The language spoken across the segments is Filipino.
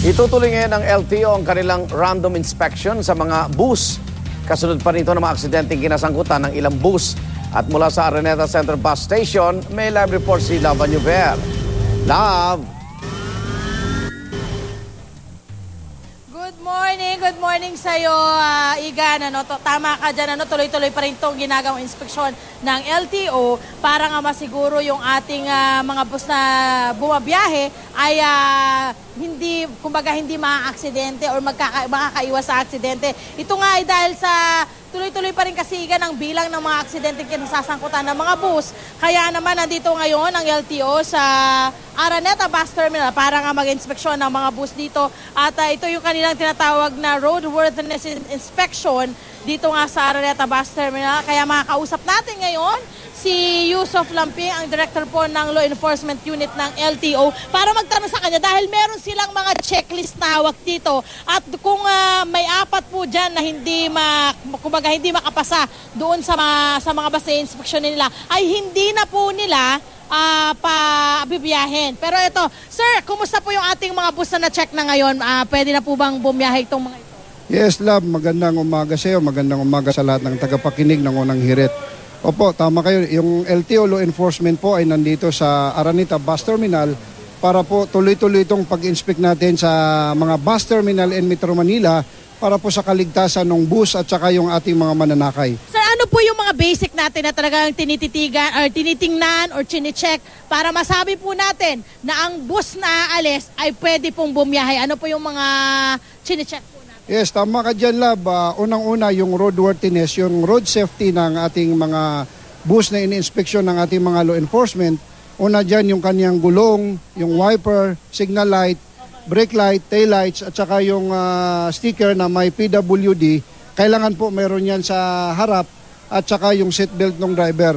Itutuloy ngayon ng LTO ang kanilang random inspection sa mga bus. Kasunod pa rito ng mga aksidenteng kinasangkutan ng ilang bus. At mula sa Araneta Central Bus Station, may live report si Lava Nuver. Love! Good morning sa'yo, Igan. Tama ka dyan, tuloy-tuloy pa rin itong ginagawang inspeksyon ng LTO para nga masiguro yung ating mga bus na bumabiyahe ay hindi maaaksidente or makakaiwas sa aksidente. Ito nga ay dahil sa tuloy-tuloy pa rin kasi ang bilang ng mga aksidente kinasasangkutan ng mga bus. Kaya naman nandito ngayon ang LTO sa Araneta Bus Terminal para nga mag-inspeksyon ng mga bus dito. At ito yung kanilang tinatawag na roadworthiness inspection dito nga sa Araneta Bus Terminal. Kaya makakausap natin ngayon si Yusuf Lamping, ang director po ng Law Enforcement Unit ng LTO, para magtanong sa kanya dahil meron silang mga checklist na hawak dito. At kung may apat po dyan na hindi makapasa doon sa mga bus na inspeksyon nila, ay hindi na po nila pabibiyahin. Pero ito, sir, kumusta po yung ating mga bus na na-check na ngayon? Pwede na po bang bumiyahe itong mga ito? Yes, love. Magandang umaga sa iyo. Magandang umaga sa lahat ng tagapakinig ng Unang Hirit. Opo, tama kayo. Yung LTO Law Enforcement po ay nandito sa Araneta Bus Terminal para po tuloy-tuloy itong pag-inspect natin sa mga bus terminal in Metro Manila para po sa kaligtasan ng bus at saka yung ating mga mananakay. Sir, ano po yung mga basic natin na talagang tinitingnan or chine-check para masabi po natin na ang bus na aalis ay pwede pong bumiyahe? Ano po yung mga chine-check po? Yes, tama ka dyan, Lab. Unang-una, yung roadworthiness, yung road safety ng ating mga bus na ini-inspeksyon ng ating mga law enforcement. Una dyan, yung kanyang gulong, yung wiper, signal light, brake light, tail lights, at saka yung sticker na may PWD. Kailangan po meron yan sa harap at saka yung seatbelt ng driver.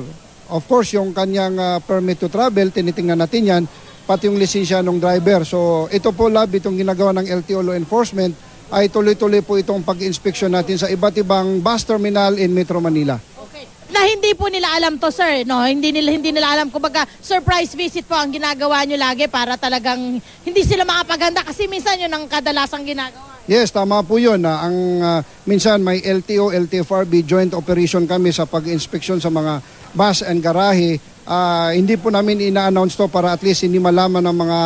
Of course, yung kanyang permit to travel, tinitingnan natin yan, pati yung lisensya ng driver. So, ito po, Lab, itong ginagawa ng LTO Law Enforcement, ay tuloy-tuloy po itong pag-inspeksyon natin sa iba't ibang bus terminal in Metro Manila. Okay. Na hindi po nila alam to, sir, no? Hindi nila alam, kumbaga surprise visit po ang ginagawa nyo lagi para talagang hindi sila makapaganda kasi minsan yun ang kadalasang ginagawa. Yes, tama po yun. Minsan may LTO, LTFRB joint operation kami sa pag-inspeksyon sa mga bus and garahe. Hindi po namin ina-announce to para at least hindi malaman ng mga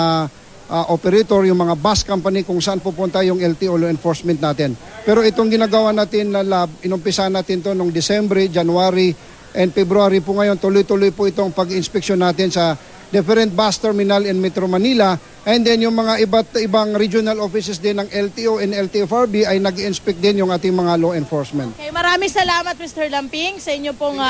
operator, yung mga bus company kung saan pupunta yung LTO law enforcement natin. Pero itong ginagawa natin na lab, inumpisa natin to noong December, January, and February po ngayon. Tuloy-tuloy po itong pag-inspeksyon natin sa different bus terminal in Metro Manila. And then yung mga iba't ibang regional offices din ng LTO and LTFRB ay nag-inspect din yung ating mga law enforcement. Okay, maraming salamat Mr. Lamping sa inyo pong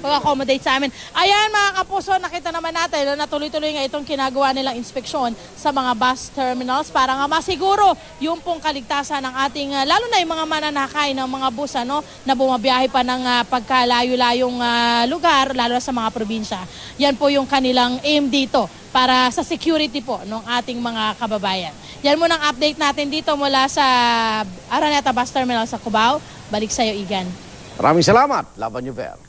pag-accommodate sa amin. Ayan mga kapuso, nakita naman natin na tuloy-tuloy nga itong ginagawa nilang inspeksyon sa mga bus terminals para nga masiguro yung pong kaligtasan ng ating, lalo na yung mga mananakay ng mga bus na bumabiyahe pa ng pagkalayo-layong lugar, lalo sa mga probinsya. Yan po yung kanilang aim dito para sa security po ng ating mga kababayan. Yan muna ang update natin dito mula sa Araneta Bus Terminal sa Cubao. Balik sa iyo, Igan. Maraming salamat, Lava Nuver.